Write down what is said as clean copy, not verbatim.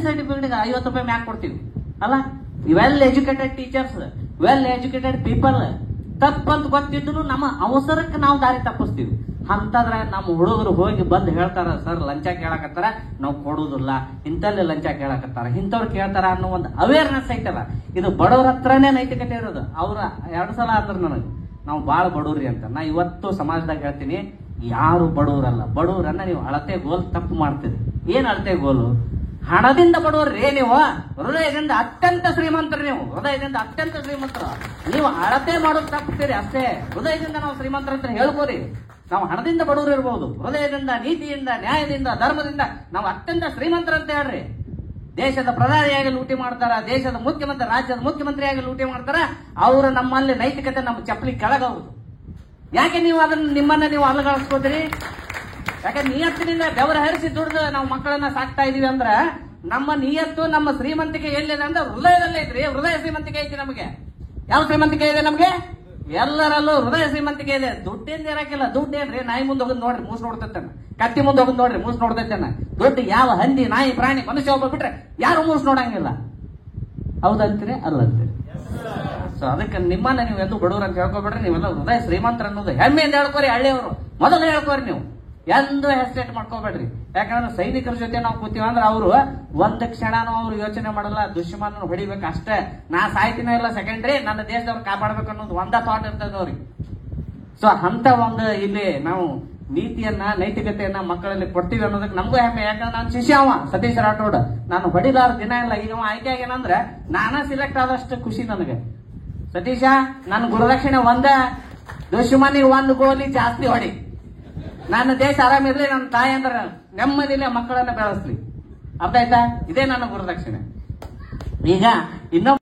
Certificate 50 ರೂಪಾಯಿ ಮ್ಯಾಕ್ ಕೊಡ್ತೀವಿ ಅಲ್ಲ. Well educated teachers, well educated people ತಪ್ಪಂತ ಗೊತ್ತಿದ್ರು ನಮ್ಮ ಅವಸರಕ್ಕೆ ನಾವು ದಾರಿ ತಪ್ಪಿಸ್ತೀವಿ. ಅಂತಂದ್ರ ನಮ್ಮ ಹುಡುಗರು ಹೋಗಿ ಬಂದು ಹೇಳ್ತಾರ, ಸರ್ ಲಂಚ ಕೇಳಕತ್ತಾರ, ನಾವು ಕೊಡುದಿಲ್ಲ, ಇಂತಲ್ಲಿ ಲಂಚ ಕೇಳಕತ್ತಾರ, ಇಂಥವ್ರು ಕೇಳ್ತಾರ ಅನ್ನೋ ಒಂದು ಅವೇರ್ನೆಸ್ ಐತಲ್ಲ. ಇದು ಬಡವ್ರ ಹತ್ರನೇ ನೈತಿಕತೆ ಇರೋದು. ಅವ್ರ 2 ಸಲ ಅಂದ್ರ ನನಗೆ ನಾವು ಬಾಳ ಬಡವ್ರಿ ಅಂತ. ನಾ ಇವತ್ತು ಸಮಾಜದಾಗ ಹೇಳ್ತೀನಿ, ಯಾರು ಬಡವ್ರಲ್ಲ. ಬಡವ್ರನ್ನ ನೀವು ಅಳತೆ ಗೋಲ್ ತಪ್ಪು ಮಾಡ್ತೀರಿ. ಏನ್ ಅಳತೆ ಗೋಲು? ಹಣದಿಂದ ಬಡವ್ರಿ ನೀವು, ಹೃದಯದಿಂದ ಅತ್ಯಂತ ಶ್ರೀಮಂತರು. ನೀವು ಹೃದಯದಿಂದ ಅತ್ಯಂತ ಶ್ರೀಮಂತರು. ನೀವು ಅಳತೆ ಮಾಡೋದು ತಪ್ಪುತ್ತೀರಿ ಅಷ್ಟೇ. ಹೃದಯದಿಂದ ನಾವು ಶ್ರೀಮಂತರ ಅಂತ ಹೇಳ್ಕೋರಿ. ನಾವು ಹಣದಿಂದ ಬಡವರು ಇರ್ಬೋದು, ಹೃದಯದಿಂದ, ನೀತಿಯಿಂದ, ನ್ಯಾಯದಿಂದ, ಧರ್ಮದಿಂದ ನಾವು ಅತ್ಯಂತ ಶ್ರೀಮಂತರಂತ ಹೇಳ್ರಿ. ದೇಶದ ಪ್ರಧಾನಿಯಾಗಿ ಲೂಟಿ ಮಾಡ್ತಾರ, ದೇಶದ ಮುಖ್ಯಮಂತ್ರಿ, ರಾಜ್ಯದ ಮುಖ್ಯಮಂತ್ರಿಯಾಗಿ ಲೂಟಿ ಮಾಡ್ತಾರ. ಅವರು ನಮ್ಮಲ್ಲಿ ನೈತಿಕತೆ ನಮ್ಮ ಚಪ್ಪಲಿ ಕೆಳಗಬಹುದು. ಯಾಕೆ ನೀವು ಅದನ್ನ ನಿಮ್ಮನ್ನ ನೀವು ಅಲುಗಾಡಿಸ್ಕೋತೀರಿ? ಯಾಕೆ ನಿಯತ್ತಿನಿಂದ ಬೆವರ ಹರಿಸಿ ದುಡ್ದು ನಾವು ಮಕ್ಕಳನ್ನ ಸಾಕ್ತಾ ಇದೀವಿ ಅಂದ್ರ ನಮ್ಮ ನಿಯತ್ತು, ನಮ್ಮ ಶ್ರೀಮಂತಿಕೆ ಎಲ್ಲಿದೆ ಅಂದ್ರೆ ಹೃದಯದಲ್ಲೇ ಐತ್ರಿ. ಹೃದಯ ಶ್ರೀಮಂತಿಕೆ ಐತಿ ನಮಗೆ. ಯಾವ ಶ್ರೀಮಂತಿಕೆ ಇದೆ ನಮಗೆ? ಎಲ್ಲರಲ್ಲೂ ಹೃದಯ ಶ್ರೀಮಂತಿಕೆ ಇದೆ. ದುಡ್ಡಿಂದ ಇರಕ್ಕಿಲ್ಲ. ದುಡ್ಡು ಏನ್ರಿ? ನಾಯಿ ಮುಂದೆ ಹೋಗೋದು ನೋಡ್ರಿ, ಮೂಸ್ ನೋಡ್ತೈತೇನ. ಕತ್ತಿ ಮುಂದೆ ಹೋಗೋದು ನೋಡ್ರಿ, ಮೂಸ್ ನೋಡ್ತೈತೇನ. ದುಡ್ಡು ಯಾವ ಹಂದಿ, ನಾಯಿ, ಪ್ರಾಣಿ, ಮನುಷ್ಯ ಒಬ್ಬ ಬಿಟ್ರೆ ಯಾರು ಮೂಸ್ ನೋಡಂಗಿಲ್ಲ. ಹೌದಂತೀರಿ? ಅಲ್ಲಂತೀರಿ? ಸೊ ಅದಕ್ಕೆ ನಿಮ್ಮನ್ನ ನೀವು ಎಂದು ಬಡವ್ರ ಅಂತ ಹೇಳ್ಕೊಬೇಡ್ರಿ. ನೀವೆಲ್ಲ ಹೃದಯ ಶ್ರೀಮಂತರ ಅನ್ನೋದು ಹೆಮ್ಮೆಯಿಂದ ಹೇಳ್ಕೋರಿ. ಹಳ್ಳಿಯವರು ಮೊದಲು ಹೇಳ್ಕೋರಿ. ನೀವು ಎಂದು ಹೆಸಿಟೇಟ್ ಮಾಡ್ಕೋಬೇಡ್ರಿ. ಯಾಕಂದ್ರೆ ಸೈನಿಕರ ಜೊತೆ ನಾವು ಕೂತೀವಿ ಅಂದ್ರೆ ಅವರು ಒಂದ್ ಕ್ಷಣನೂ ಅವ್ರು ಯೋಚನೆ ಮಾಡಲ್ಲ, ದುಶ್ಮನ ಹೊಡಿಬೇಕು ಅಷ್ಟೇ. ನಾ ಸಾಯ್ತೀನೋ ಇಲ್ಲ ಸೆಕೆಂಡ್ರಿ, ನನ್ನ ದೇಶದವ್ರು ಕಾಪಾಡ್ಬೇಕು ಅನ್ನೋದು ಒಂದ ಥಾಟ್ ಇರ್ತದೆ ಅವ್ರಿಗೆ. ಸೊ ಅಂತ ಒಂದು ಇಲ್ಲಿ ನಾವು ನೀತಿಯನ್ನ, ನೈತಿಕತೆಯನ್ನ ಮಕ್ಕಳಲ್ಲಿ ಕೊಡ್ತೀವಿ ಅನ್ನೋದಕ್ಕೆ ನಮಗೂ ಹೆಮ್ಮೆ. ಯಾಕಂದ್ರೆ ನಾನು ಶಿಷ್ಯ ಅವ ಸತೀಶ್ ರಾಠೋಡ್. ನಾನು ಹೊಡಿಲಾರ ದಿನ ಇಲ್ಲ. ಈಗ ಆಯ್ಕೆ ಆಗೇನಂದ್ರೆ ನಾನಾ ಸಿಲೆಕ್ಟ್ ಆದಷ್ಟು ಖುಷಿ ನನಗೆ. ಸತೀಶ, ನನ್ನ ಗುರುದಕ್ಷಿಣೆ ಒಂದ, ದುಶ್ಮನಿಗೆ 1 ಗೋಲಿ ಜಾಸ್ತಿ ಹೊಡಿ. ನನ್ನ ದೇಶ ಆರಾಮಿರ್ಲಿ, ನನ್ನ ತಾಯಿ ಅಂದ್ರೆ ನೆಮ್ಮದಿಲ್ಲ, ಮಕ್ಕಳನ್ನ ಬೆಳೆಸ್ಲಿ. ಅರ್ಥ ಆಯ್ತಾ? ಇದೇ ನನ್ನ ಗುರುದಕ್ಷಿಣೆ. ಈಗ ಇನ್ನೊಂದು